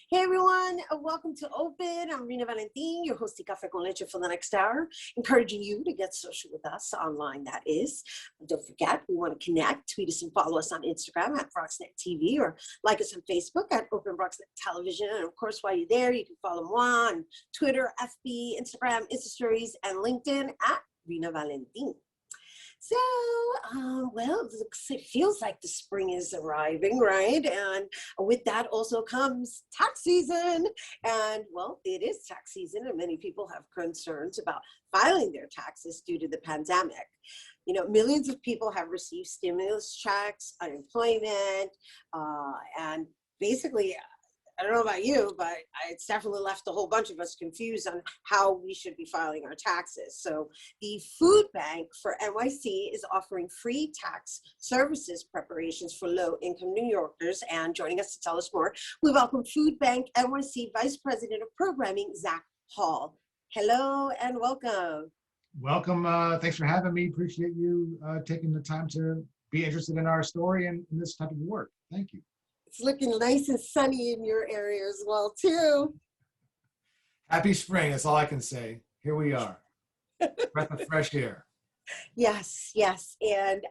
Hey everyone, welcome to Open. I'm Rhina Valentin, your host of Café con Leche for the next hour, encouraging you to get social with us online, that is. Don't forget, we want to connect. Tweet us and follow us on Instagram at BxRx TV or like us on Facebook at Open BxRx Television. And of course, while you're there, you can follow me on Twitter, FB, Instagram, Insta Stories, and LinkedIn at Rhina Valentin. So, well, it feels like the spring is arriving, right? And with that also comes tax season. And well, it is tax season, and many people have concerns about filing their taxes due to the pandemic. You know, millions of people have received stimulus checks, unemployment, and basically, I don't know about you, but it's definitely left a whole bunch of us confused on how we should be filing our taxes. So the Food Bank for NYC is offering free tax services preparations for low-income New Yorkers. And joining us to tell us more, we welcome Food Bank NYC Vice President of Programming, Zac Hall. Hello and welcome. Welcome. Thanks for having me. Appreciate you taking the time to be interested in our story and in this type of work. Thank you. It's looking nice and sunny in your area as well, too. Happy spring. That's all I can say. Here we are. Breath of fresh air. Yes, yes. And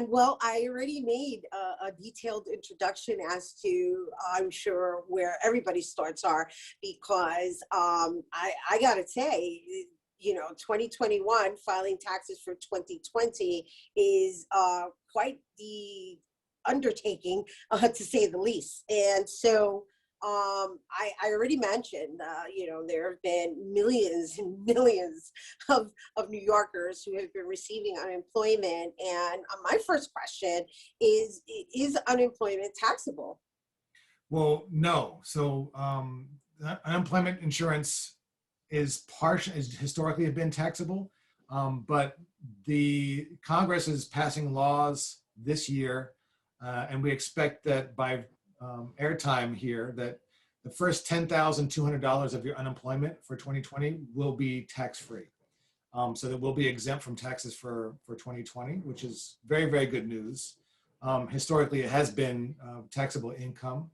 well, I already made a detailed introduction as to, I'm sure, where everybody's starts are, because I got to say, you know, 2021 filing taxes for 2020 is quite the undertaking, to say the least. And so I already mentioned, you know, there have been millions and millions of New Yorkers who have been receiving unemployment. And my first question is unemployment taxable? Well, no. So unemployment insurance is historically have been taxable, but the Congress is passing laws this year. And we expect that by airtime here, that the first $10,200 of your unemployment for 2020 will be tax-free. So that will be exempt from taxes for 2020, which is very, very good news. Historically, it has been taxable income,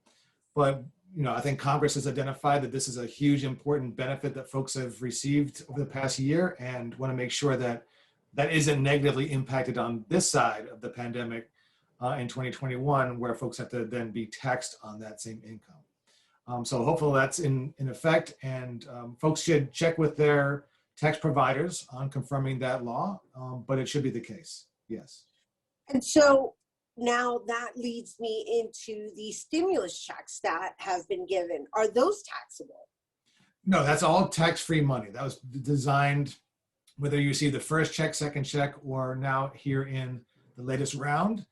but you know, I think Congress has identified that this is a huge, important benefit that folks have received over the past year, and want to make sure that that isn't negatively impacted on this side of the pandemic. In 2021, where folks have to then be taxed on that same income. So hopefully that's in effect, and folks should check with their tax providers on confirming that law, but it should be the case, yes. And so now that leads me into the stimulus checks that have been given. Are those taxable? No, that's all tax-free money. That was designed, whether you see the first check, second check, or now here in the latest round.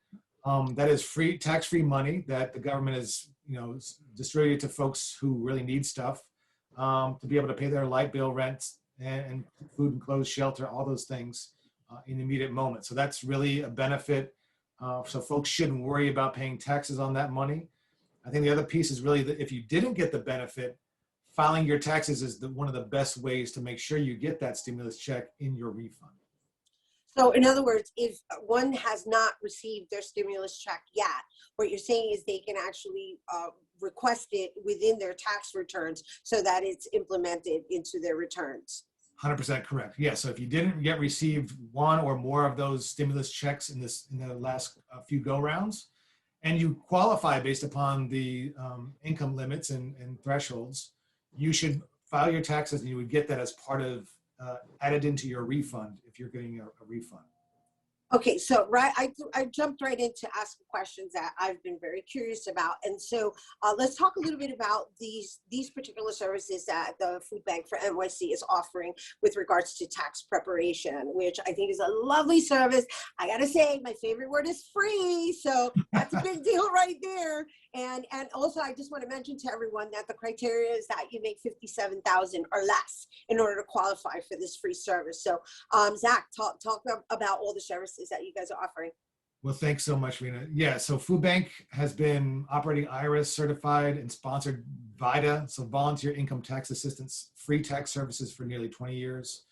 That is free, tax-free money that the government is, you know, distributed to folks who really need stuff to be able to pay their light bill, rent, and food and clothes, shelter, all those things in the immediate moment. So that's really a benefit. So folks shouldn't worry about paying taxes on that money. I think the other piece is really that if you didn't get the benefit, filing your taxes is one of the best ways to make sure you get that stimulus check in your refund. So in other words, if one has not received their stimulus check yet, what you're saying is they can actually request it within their tax returns so that it's implemented into their returns. 100% correct. Yeah. So if you didn't yet receive one or more of those stimulus checks in the last few go rounds, and you qualify based upon the income limits and thresholds, you should file your taxes, and you would get that as part of added into your refund if you're getting a refund. Okay, so I jumped right into asking questions that I've been very curious about, and so let's talk a little bit about these particular services that the Food Bank for NYC is offering with regards to tax preparation, which I think is a lovely service. I gotta say, my favorite word is free, so that's a big deal right there. And also, I just want to mention to everyone that the criteria is that you make $57,000 or less in order to qualify for this free service. So, Zac, talk about all the services that you guys are offering. Well, thanks so much, Rhina. Yeah, so Food Bank has been operating IRS certified and sponsored VITA, so Volunteer Income Tax Assistance, free tax services for nearly 20 years.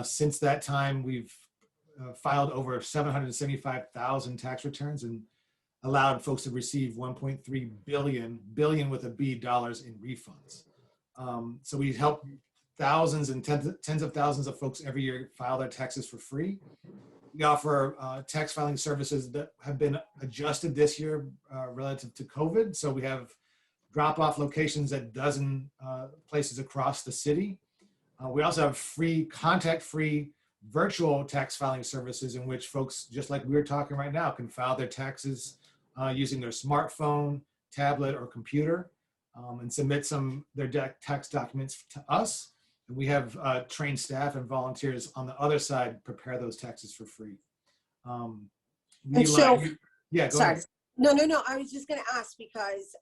Since that time, we've filed over 775,000 tax returns, and allowed folks to receive 1.3 billion with a B dollars in refunds. So we help thousands and tens of thousands of folks every year file their taxes for free. We offer tax filing services that have been adjusted this year relative to COVID. So we have drop-off locations at a dozen places across the city. We also have free, contact-free virtual tax filing services in which folks, just like we're talking right now, can file their taxes using their smartphone, tablet, or computer, and submit their tax documents to us. And we have trained staff and volunteers on the other side prepare those taxes for free. And so, yeah, go sorry. ahead. No. I was just going to ask because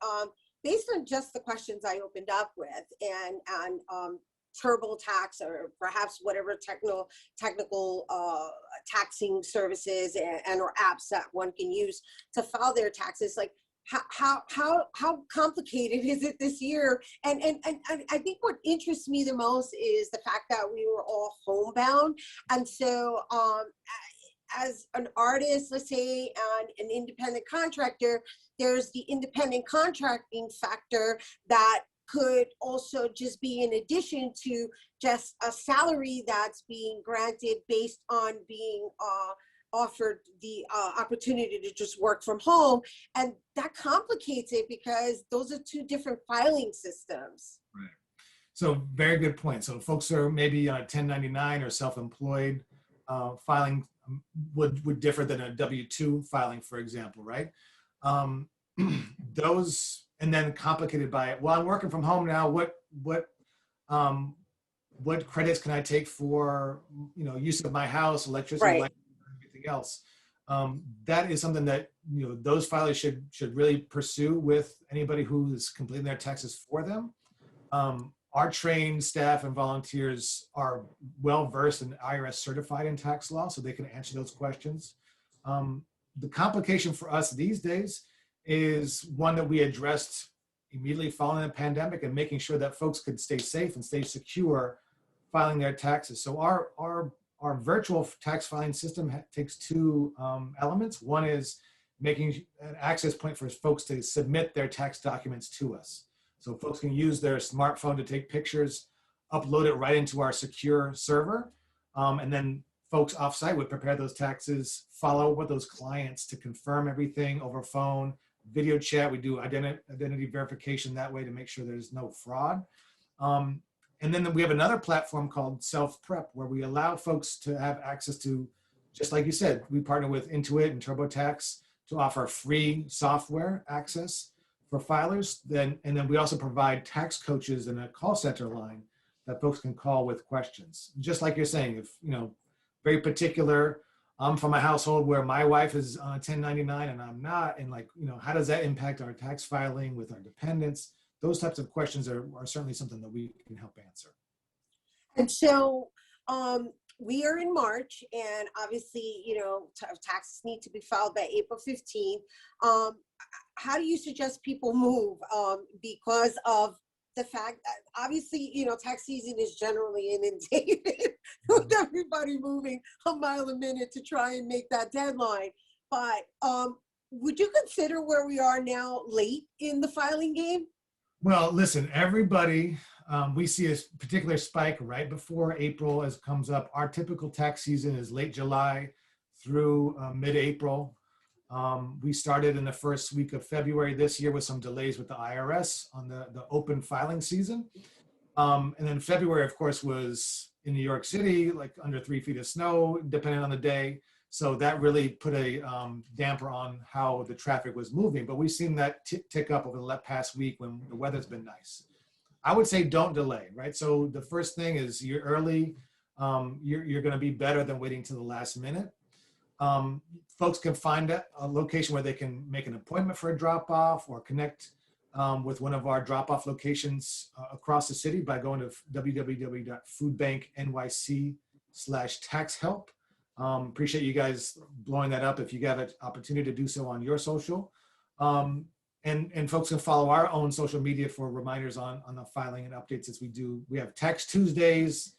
based on just the questions I opened up with and TurboTax or perhaps whatever technical taxing services and or apps that one can use to file their taxes, like how complicated is it this year? And I think what interests me the most is the fact that we were all homebound, and so as an artist, let's say, and an independent contractor, there's the independent contracting factor that could also just be in addition to just a salary that's being granted based on being offered the opportunity to just work from home. And that complicates it because those are two different filing systems. Right. So very good point. So folks are maybe on a 1099 or self-employed filing would differ than a W-2 filing, for example, right? Those, and then complicated by, well, I'm working from home now. What credits can I take for, use of my house, electricity, Right. light, everything else? That is something that, those filers should really pursue with anybody who is completing their taxes for them. Our trained staff and volunteers are well-versed and IRS certified in tax law, so they can answer those questions. The complication for us these days is one that we addressed immediately following the pandemic and making sure that folks could stay safe and stay secure filing their taxes. So our virtual tax filing system takes two elements. One is making an access point for folks to submit their tax documents to us. So folks can use their smartphone to take pictures, upload it right into our secure server, and then folks offsite would prepare those taxes, follow up with those clients to confirm everything over phone, video chat. We do identity verification that way to make sure there's no fraud. And then we have another platform called Self-Prep where we allow folks to have access to, just like you said, we partner with Intuit and TurboTax to offer free software access for filers. And then we also provide tax coaches and a call center line that folks can call with questions. Just like you're saying, if, very particular, I'm from a household where my wife is on a 1099 and I'm not, and how does that impact our tax filing with our dependents? Those types of questions are certainly something that we can help answer. And so we are in March, and obviously, taxes need to be filed by April 15th. How do you suggest people move because of the fact that obviously, tax season is generally inundated with everybody moving a mile a minute to try and make that deadline. But would you consider where we are now late in the filing game? Well, listen, everybody, we see a particular spike right before April as comes up. Our typical tax season is late July through mid-April. We started in the first week of February this year with some delays with the IRS on the open filing season. And then February, of course, was in New York City, like under 3 feet of snow, depending on the day. So that really put a damper on how the traffic was moving. But we've seen that tick up over the past week when the weather's been nice. I would say don't delay, right? So the first thing is you're early. You're going to be better than waiting to the last minute. Folks can find a location where they can make an appointment for a drop-off or connect with one of our drop-off locations across the city by going to www.foodbanknyc/tax-help. Appreciate you guys blowing that up if you got an opportunity to do so on your social. And folks can follow our own social media for reminders on the filing and updates as we do. We have Tax Tuesdays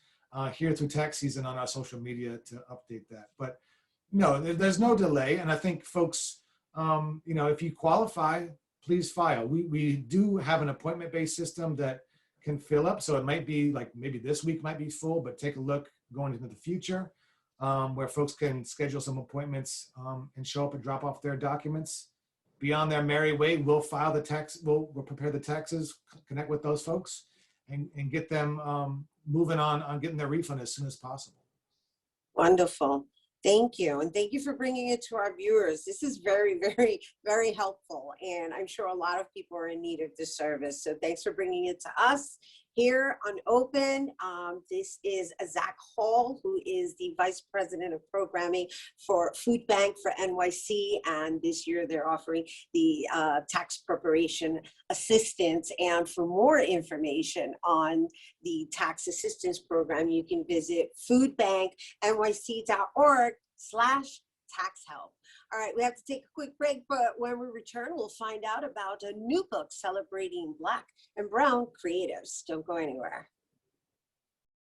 here through tax season on our social media to update that. But no, there's no delay. And I think folks if you qualify, please file. We do have an appointment-based system that can fill up. So it might be like maybe this week might be full, but take a look going into the future where folks can schedule some appointments and show up and drop off their documents. Beyond their merry way, we'll file the tax, we'll prepare the taxes, connect with those folks and get them moving on getting their refund as soon as possible. Wonderful. Thank you. And thank you for bringing it to our viewers. This is very, very, very helpful. And I'm sure a lot of people are in need of this service. So thanks for bringing it to us here on Open. This is Zac Hall, who is the Vice President of Programming for Food Bank for NYC. And this year they're offering the tax preparation assistance. And for more information on the tax assistance program, you can visit foodbanknyc.org/tax help. All right, we have to take a quick break, but when we return, we'll find out about a new book celebrating Black and Brown creatives. Don't go anywhere.